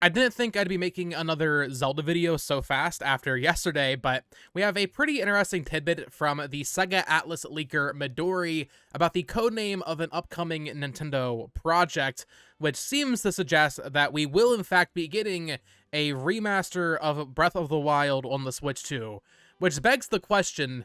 I didn't think I'd be making another Zelda video so fast after yesterday, but we have a pretty interesting tidbit from the Sega Atlas leaker Midori about the codename of an upcoming Nintendo project, which seems to suggest that we will in fact be getting a remaster of Breath of the Wild on the Switch 2, which begs the question,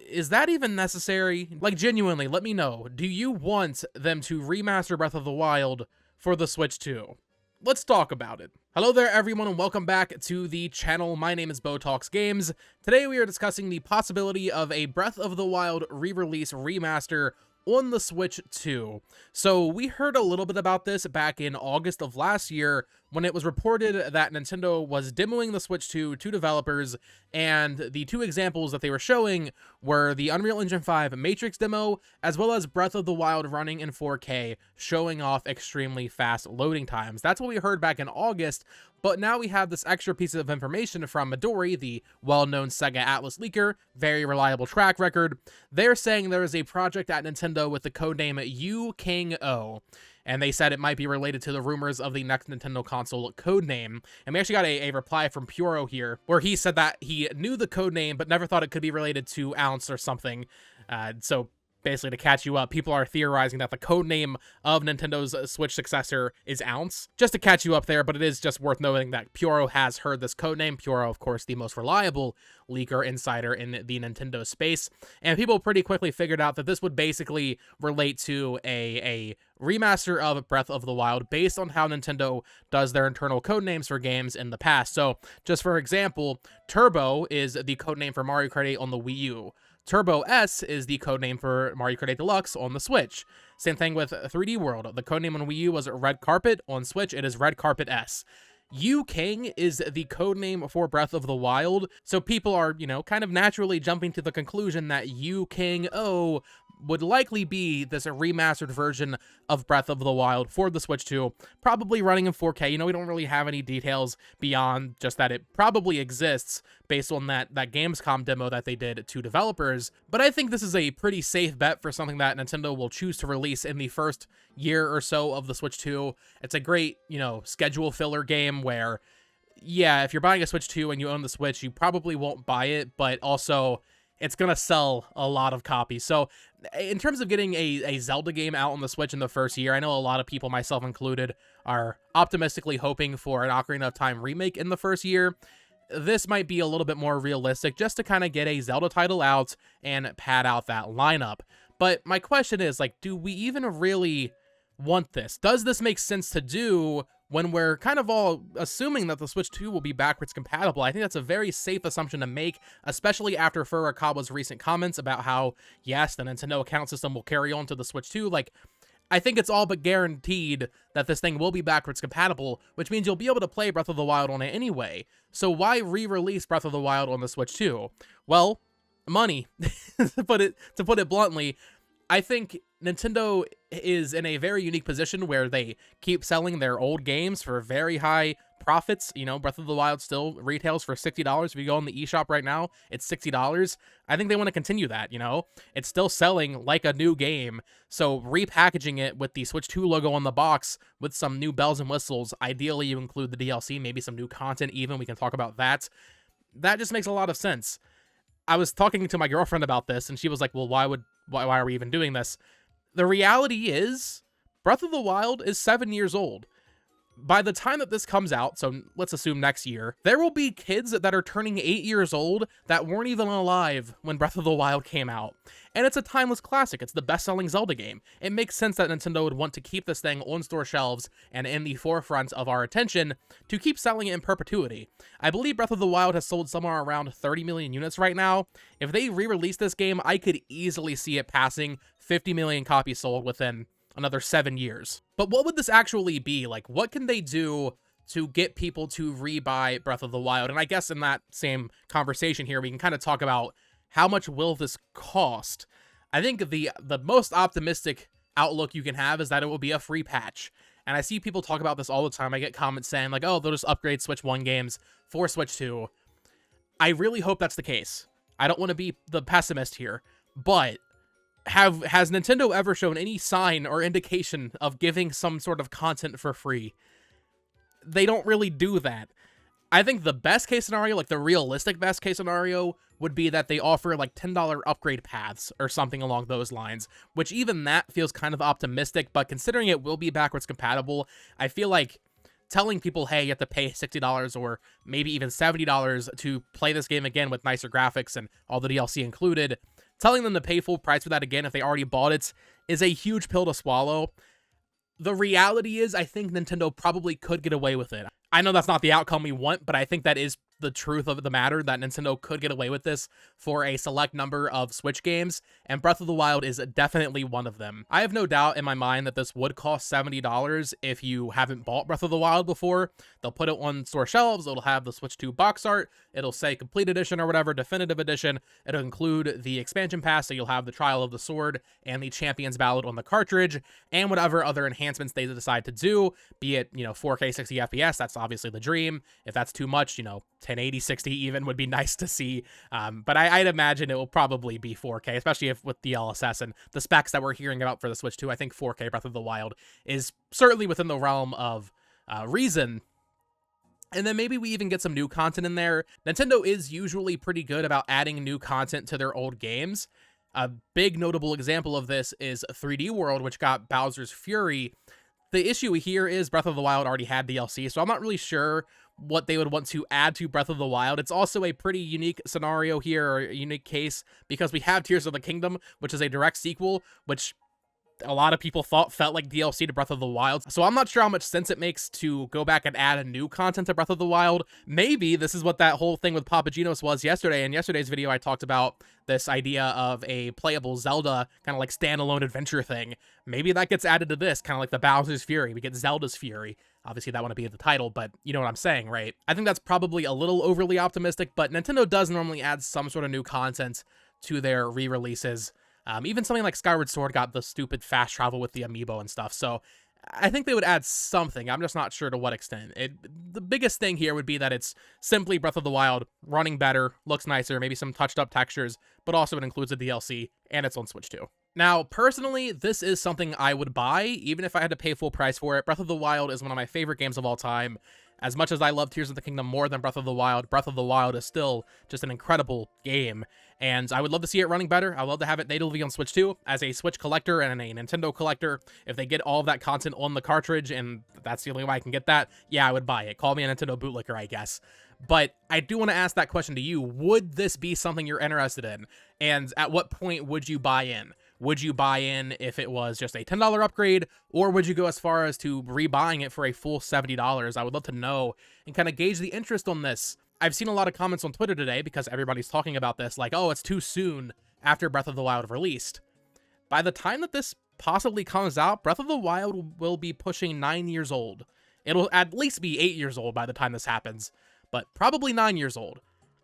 is that even necessary? Like, genuinely, let me know. Do you want them to remaster Breath of the Wild for the Switch 2? Let's talk about it. Hello there, everyone, and welcome back to the channel. My name is Bo Talks Games. Today we are discussing the possibility of a Breath of the Wild re-release remaster on the Switch 2. So we heard a little bit about this back in August of last year when it was reported that Nintendo was demoing the Switch 2 to developers, and the two examples that they were showing were the Unreal Engine 5 Matrix demo, as well as Breath of the Wild running in 4K, showing off extremely fast loading times. That's what we heard back in August, but now we have this extra piece of information from Midori, the well-known Sega Atlas leaker, very reliable track record. They're saying there is a project at Nintendo with the codename U-King-O, and they said it might be related to the rumors of the next Nintendo console codename. And we actually got a reply from Puro here, where he said that he knew the codename, but never thought it could be related to Ounce or something. So basically, to catch you up, people are theorizing that the codename of Nintendo's Switch successor is Ounce. Just to catch you up there, but it is just worth noting that Puro has heard this codename. Puro, of course, the most reliable leaker insider in the Nintendo space. And people pretty quickly figured out that this would basically relate to a remaster of Breath of the Wild based on how Nintendo does their internal codenames for games in the past. So, just for example, Turbo is the codename for Mario Kart 8 on the Wii U. Turbo S is the codename for Mario Kart 8 Deluxe on the Switch. Same thing with 3D World. The codename on Wii U was Red Carpet. On Switch, it is Red Carpet S. U-King is the codename for Breath of the Wild, so people are, kind of naturally jumping to the conclusion that U-King-O would likely be this remastered version of Breath of the Wild for the Switch 2, probably running in 4K. We don't really have any details beyond just that it probably exists based on that Gamescom demo that they did to developers. But I think this is a pretty safe bet for something that Nintendo will choose to release in the first year or so of the Switch 2. It's a great, schedule filler game where, yeah, if you're buying a Switch 2 and you own the Switch, you probably won't buy it, but also it's going to sell a lot of copies. So in terms of getting a Zelda game out on the Switch in the first year, I know a lot of people, myself included, are optimistically hoping for an Ocarina of Time remake in the first year. This might be a little bit more realistic just to kind of get a Zelda title out and pad out that lineup. But my question is, do we even really want this? Does this make sense to do when we're kind of all assuming that the Switch 2 will be backwards compatible? I think that's a very safe assumption to make, especially after Furukawa's recent comments about how, yes, the Nintendo account system will carry on to the Switch 2. I think it's all but guaranteed that this thing will be backwards compatible, which means you'll be able to play Breath of the Wild on it anyway. So why re-release Breath of the Wild on the Switch 2? Well, money, to put it bluntly. I think Nintendo is in a very unique position where they keep selling their old games for very high profits. Breath of the Wild still retails for $60. If you go on the eShop right now, it's $60. I think they want to continue that, It's still selling like a new game. So repackaging it with the Switch 2 logo on the box with some new bells and whistles, ideally you include the DLC, maybe some new content even, we can talk about that. That just makes a lot of sense. I was talking to my girlfriend about this, and she was like, well, why are we even doing this? The reality is, Breath of the Wild is 7 years old. By the time that this comes out, so let's assume next year, there will be kids that are turning 8 years old that weren't even alive when Breath of the Wild came out. And it's a timeless classic. It's the best-selling Zelda game. It makes sense that Nintendo would want to keep this thing on store shelves and in the forefront of our attention to keep selling it in perpetuity. I believe Breath of the Wild has sold somewhere around 30 million units right now. If they re-release this game, I could easily see it passing 50 million copies sold within another 7 years. But what would this actually be? What can they do to get people to rebuy Breath of the Wild? And I guess in that same conversation here, we can kind of talk about how much will this cost. I think the most optimistic outlook you can have is that it will be a free patch. And I see people talk about this all the time. I get comments saying oh, they'll just upgrade Switch 1 games for Switch 2. I really hope that's the case. I don't want to be the pessimist here, but has Nintendo ever shown any sign or indication of giving some sort of content for free? they don't really do that. I think the best case scenario, like the realistic best case scenario, would be that they offer like $10 upgrade paths or something along those lines, which even that feels kind of optimistic, but considering it will be backwards compatible, I feel like telling people, hey, you have to pay $60 or maybe even $70 to play this game again with nicer graphics and all the DLC included, telling them to pay full price for that again if they already bought it is a huge pill to swallow. The reality is, I think Nintendo probably could get away with it. I know that's not the outcome we want, but I think that is the truth of the matter, that Nintendo could get away with this for a select number of Switch games, and Breath of the Wild is definitely one of them. I have no doubt in my mind that this would cost $70 if you haven't bought Breath of the Wild before. They'll put it on store shelves, it'll have the Switch 2 box art, it'll say Complete Edition or whatever, Definitive Edition, it'll include the expansion pass, so you'll have the Trial of the Sword and the Champions Ballad on the cartridge, and whatever other enhancements they decide to do, be it, 4K 60 FPS, that's obviously the dream. If that's too much, 1080, 60 even would be nice to see. But I'd imagine it will probably be 4K, especially if with the DLSS and the specs that we're hearing about for the Switch 2. I think 4K Breath of the Wild is certainly within the realm of reason. And then maybe we even get some new content in there. Nintendo is usually pretty good about adding new content to their old games. A big notable example of this is 3D World, which got Bowser's Fury. The issue here is Breath of the Wild already had DLC, so I'm not really sure what they would want to add to Breath of the Wild. It's also a pretty unique scenario here, or a unique case, because we have Tears of the Kingdom, which is a direct sequel, which a lot of people thought felt like DLC to Breath of the Wild. So I'm not sure how much sense it makes to go back and add a new content to Breath of the Wild. Maybe this is what that whole thing with Papagenos was yesterday. In yesterday's video, I talked about this idea of a playable Zelda kind of like standalone adventure thing. Maybe that gets added to this, kind of like the Bowser's Fury. We get Zelda's Fury. Obviously, that wouldn't be the title, but you know what I'm saying, right? I think that's probably a little overly optimistic, but Nintendo does normally add some sort of new content to their re-releases. Even something like Skyward Sword got the stupid fast travel with the amiibo and stuff, so I think they would add something. I'm just not sure to what extent. The biggest thing here would be that it's simply Breath of the Wild, running better, looks nicer, maybe some touched up textures, but also it includes a DLC, and it's on Switch 2. Now, personally, this is something I would buy, even if I had to pay full price for it. Breath of the Wild is one of my favorite games of all time. As much as I love Tears of the Kingdom more than Breath of the Wild is still just an incredible game, and I would love to see it running better. I'd love to have it natively on Switch 2. As a Switch collector and a Nintendo collector, if they get all of that content on the cartridge, and that's the only way I can get that, yeah, I would buy it. Call me a Nintendo bootlicker, I guess. But I do want to ask that question to you. Would this be something you're interested in? And at what point would you buy in? Would you buy in if it was just a $10 upgrade, or would you go as far as to rebuying it for a full $70? I would love to know and kind of gauge the interest on this. I've seen a lot of comments on Twitter today because everybody's talking about this, like, oh, it's too soon after Breath of the Wild released. By the time that this possibly comes out, Breath of the Wild will be pushing 9 years old. It'll at least be 8 years old by the time this happens, but probably 9 years old.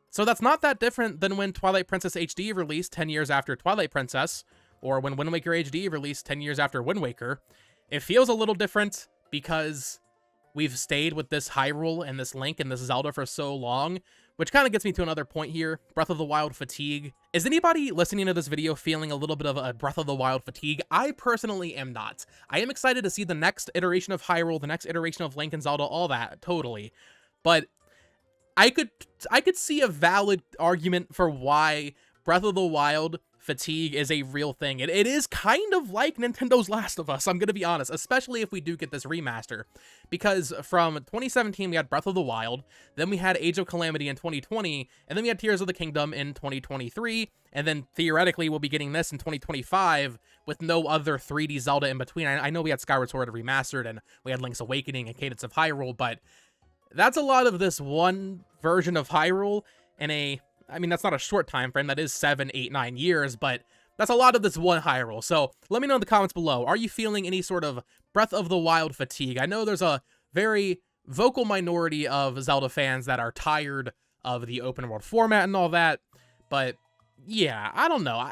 So that's not that different than when Twilight Princess HD released 10 years after Twilight Princess, or when Wind Waker HD released 10 years after Wind Waker. It feels a little different because we've stayed with this Hyrule and this Link and this Zelda for so long, which kind of gets me to another point here, Breath of the Wild fatigue. Is anybody listening to this video feeling a little bit of a Breath of the Wild fatigue? I personally am not. I am excited to see the next iteration of Hyrule, the next iteration of Link and Zelda, all that, totally. But I could see a valid argument for why Breath of the Wild fatigue is a real thing. It is kind of like Nintendo's Last of Us, I'm gonna be honest, especially if we do get this remaster. Because from 2017, we had Breath of the Wild, then we had Age of Calamity in 2020, and then we had Tears of the Kingdom in 2023, and then theoretically we'll be getting this in 2025 with no other 3D Zelda in between. I know we had Skyward Sword Remastered, and we had Link's Awakening and Cadence of Hyrule, but that's a lot of this one version of Hyrule in I mean, that's not a short time frame, that is 7, 8, 9 years, but that's a lot of this one Hyrule. So let me know in the comments below, are you feeling any sort of Breath of the Wild fatigue? I know there's a very vocal minority of Zelda fans that are tired of the open world format and all that, but yeah, I don't know.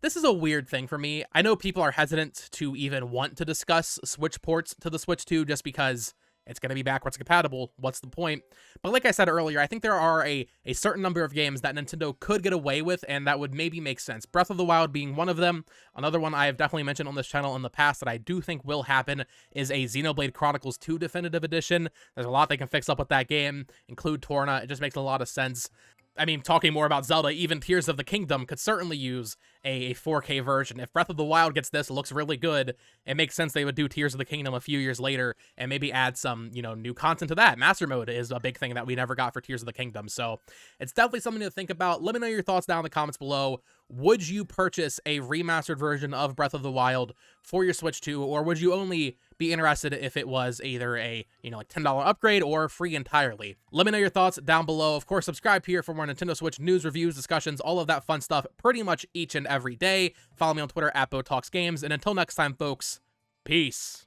This is a weird thing for me. I know people are hesitant to even want to discuss Switch ports to the Switch 2 just because It's going to be backwards compatible. What's the point? But like I said earlier, I think there are a certain number of games that Nintendo could get away with and that would maybe make sense. Breath of the Wild being one of them. Another one I have definitely mentioned on this channel in the past that I do think will happen is a Xenoblade Chronicles 2 Definitive Edition. There's a lot they can fix up with that game, include Torna. It just makes a lot of sense. I mean, talking more about Zelda, even Tears of the Kingdom could certainly use a 4K version. If Breath of the Wild gets this, it looks really good. It makes sense they would do Tears of the Kingdom a few years later and maybe add some, new content to that. Master Mode is a big thing that we never got for Tears of the Kingdom, so it's definitely something to think about. Let me know your thoughts down in the comments below. Would you purchase a remastered version of Breath of the Wild for your Switch 2, or would you only be interested if it was either a, like $10 upgrade or free entirely? Let me know your thoughts down below. Of course, subscribe here for more Nintendo Switch news, reviews, discussions, all of that fun stuff pretty much each and every day. Follow me on Twitter at BoTalksGames, and until next time, folks, peace.